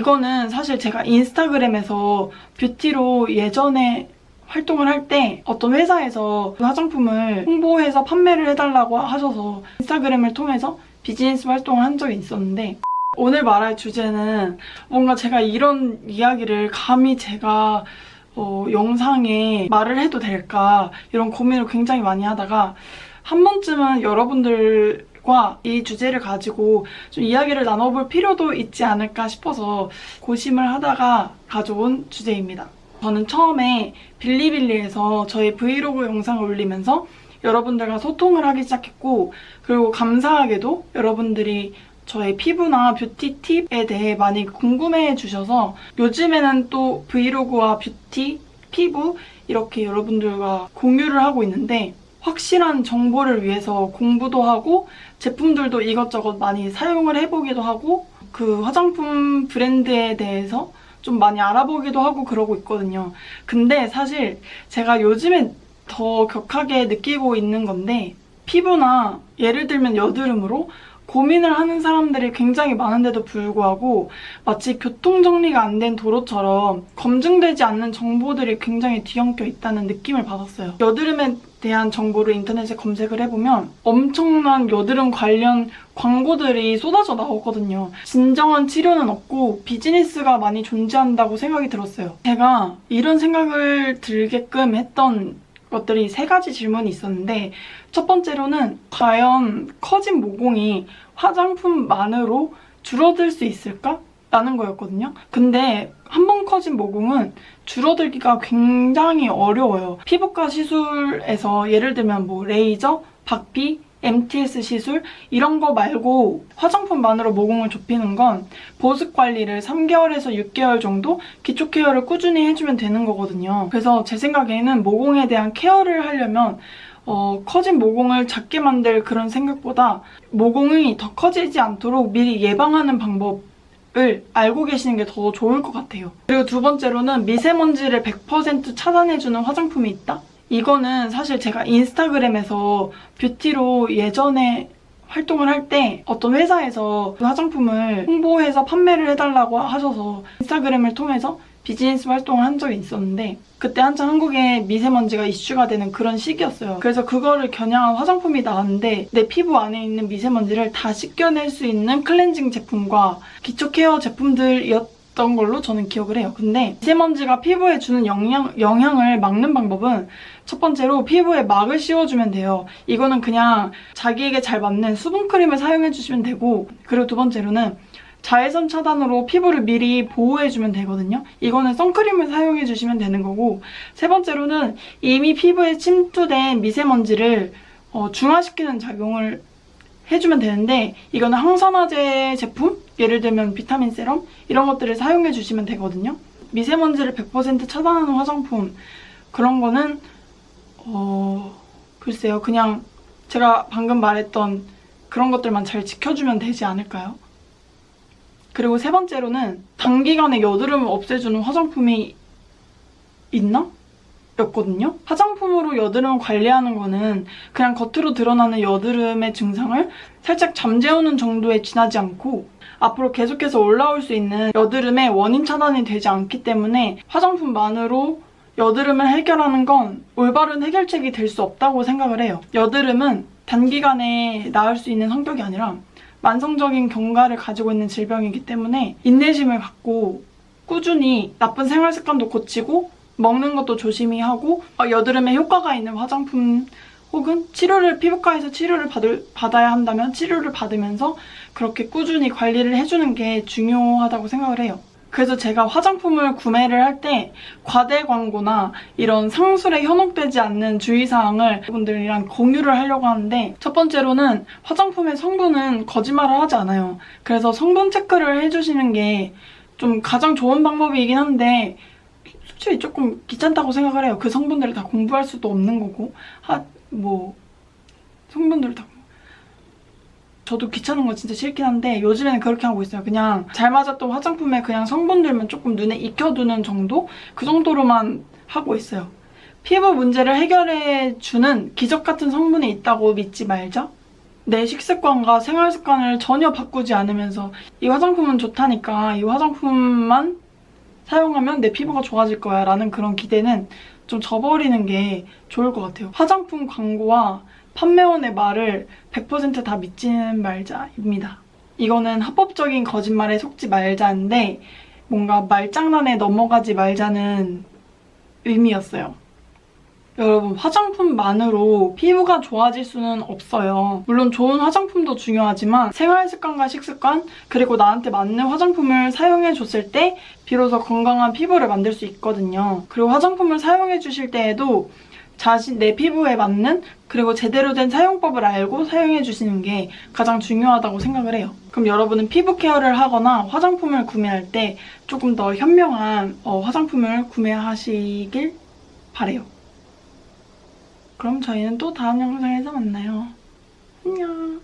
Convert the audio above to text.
이거는 사실 제가 인스타그램에서 뷰티로 예전에 활동을 할 때 어떤 회사에서 그 화장품을 홍보해서 판매를 해달라고 하셔서 인스타그램을 통해서 비즈니스 활동을 한 적이 있었는데, 오늘 말할 주제는 뭔가 제가 이런 이야기를 감히 제가 영상에 말을 해도 될까 이런 고민을 굉장히 많이 하다가 한 번쯤은 여러분들과 이 주제를 가지고 좀 이야기를 나눠볼 필요도 있지 않을까 싶어서 고심을 하다가 가져온 주제입니다. 저는 처음에 빌리빌리에서 저희 브이로그 영상을 올리면서 여러분들과 소통을 하기 시작했고, 그리고 감사하게도 여러분들이 저의 피부나 뷰티 팁에 대해 많이 궁금해해 주셔서 요즘에는 또 브이로그와 뷰티, 피부 이렇게 여러분들과 공유를 하고 있는데, 확실한 정보를 위해서 공부도 하고 제품들도 이것저것 많이 사용을 해보기도 하고 그 화장품 브랜드에 대해서 좀 많이 알아보기도 하고 그러고 있거든요. 근데 사실 제가 요즘에 더 격하게 느끼고 있는 건데, 피부나 예를 들면 여드름으로 고민을 하는 사람들이 굉장히 많은데도 불구하고 마치 교통정리가 안 된 도로처럼 검증되지 않는 정보들이 굉장히 뒤엉켜 있다는 느낌을 받았어요. 여드름에 대한 정보를 인터넷에 검색을 해보면 엄청난 여드름 관련 광고들이 쏟아져 나오거든요. 진정한 치료는 없고 비즈니스가 많이 존재한다고 생각이 들었어요. 제가 이런 생각을 들게끔 했던 것들이 3가지 질문이 있었는데, 첫 번째로는 과연 커진 모공이 화장품만으로 줄어들 수 있을까? 라는 거였거든요. 근데 한 번 커진 모공은 줄어들기가 굉장히 어려워요. 피부과 시술에서 예를 들면 뭐 레이저, 박피, MTS 시술 이런 거 말고 화장품만으로 모공을 좁히는 건 보습 관리를 3개월에서 6개월 정도 기초 케어를 꾸준히 해주면 되는 거거든요. 그래서 제 생각에는 모공에 대한 케어를 하려면 커진 모공을 작게 만들 그런 생각보다 모공이 더 커지지 않도록 미리 예방하는 방법을 알고 계시는 게 더 좋을 것 같아요. 그리고 두 번째로는 미세먼지를 100% 차단해주는 화장품이 있다? 이거는 사실 제가 인스타그램에서 뷰티로 예전에 활동을 할 때 어떤 회사에서 그 화장품을 홍보해서 판매를 해달라고 하셔서 인스타그램을 통해서 비즈니스 활동을 한 적이 있었는데, 그때 한창 한국에 미세먼지가 이슈가 되는 그런 시기였어요. 그래서 그거를 겨냥한 화장품이 나왔는데 내 피부 안에 있는 미세먼지를 다 씻겨낼 수 있는 클렌징 제품과 기초 케어 제품들이었던 걸로 저는 기억을 해요. 근데 미세먼지가 피부에 주는 영향을 막는 방법은 첫 번째로 피부에 막을 씌워주면 돼요. 이거는 그냥 자기에게 잘 맞는 수분크림을 사용해주시면 되고, 그리고 두 번째로는 자외선 차단으로 피부를 미리 보호해주면 되거든요. 이거는 선크림을 사용해주시면 되는 거고, 세 번째로는 이미 피부에 침투된 미세먼지를 중화시키는 작용을 해주면 되는데, 이거는 항산화제 제품, 예를 들면 비타민 세럼 이런 것들을 사용해주시면 되거든요. 미세먼지를 100% 차단하는 화장품, 그런 거는 글쎄요, 그냥 제가 방금 말했던 그런 것들만 잘 지켜주면 되지 않을까요? 그리고 세 번째로는 단기간에 여드름을 없애주는 화장품이 있나? 였거든요. 화장품으로 여드름을 관리하는 거는 그냥 겉으로 드러나는 여드름의 증상을 살짝 잠재우는 정도에 지나지 않고 앞으로 계속해서 올라올 수 있는 여드름의 원인 차단이 되지 않기 때문에 화장품만으로 여드름을 해결하는 건 올바른 해결책이 될 수 없다고 생각을 해요. 여드름은 단기간에 나을 수 있는 성격이 아니라 만성적인 경과를 가지고 있는 질병이기 때문에 인내심을 갖고 꾸준히 나쁜 생활 습관도 고치고 먹는 것도 조심히 하고 여드름에 효과가 있는 화장품 혹은 피부과에서 치료를 받아야 한다면 치료를 받으면서 그렇게 꾸준히 관리를 해주는 게 중요하다고 생각을 해요. 그래서 제가 화장품을 구매를 할 때 과대 광고나 이런 상술에 현혹되지 않는 주의사항을 여러분들이랑 공유를 하려고 하는데, 첫 번째로는 화장품의 성분은 거짓말을 하지 않아요. 그래서 성분 체크를 해주시는 게 좀 가장 좋은 방법이긴 한데 솔직히 조금 귀찮다고 생각을 해요. 그 성분들을 다 공부할 수도 없는 거고 성분들을 다 저도 귀찮은 거 진짜 싫긴 한데 요즘에는 그렇게 하고 있어요. 그냥 잘 맞았던 화장품에 그냥 성분들만 조금 눈에 익혀두는 정도? 그 정도로만 하고 있어요. 피부 문제를 해결해주는 기적 같은 성분이 있다고 믿지 말자? 내 식습관과 생활 습관을 전혀 바꾸지 않으면서 이 화장품은 좋다니까 이 화장품만 사용하면 내 피부가 좋아질 거야 라는 그런 기대는 좀 저버리는 게 좋을 것 같아요. 화장품 광고와 판매원의 말을 100% 다 믿지는 말자입니다. 이거는 합법적인 거짓말에 속지 말자인데 뭔가 말장난에 넘어가지 말자는 의미였어요. 여러분, 화장품만으로 피부가 좋아질 수는 없어요. 물론 좋은 화장품도 중요하지만 생활 습관과 식습관, 그리고 나한테 맞는 화장품을 사용해줬을 때 비로소 건강한 피부를 만들 수 있거든요. 그리고 화장품을 사용해주실 때에도 내 피부에 맞는 그리고 제대로 된 사용법을 알고 사용해주시는 게 가장 중요하다고 생각을 해요. 그럼 여러분은 피부 케어를 하거나 화장품을 구매할 때 조금 더 현명한 화장품을 구매하시길 바래요. 그럼 저희는 또 다음 영상에서 만나요. 안녕.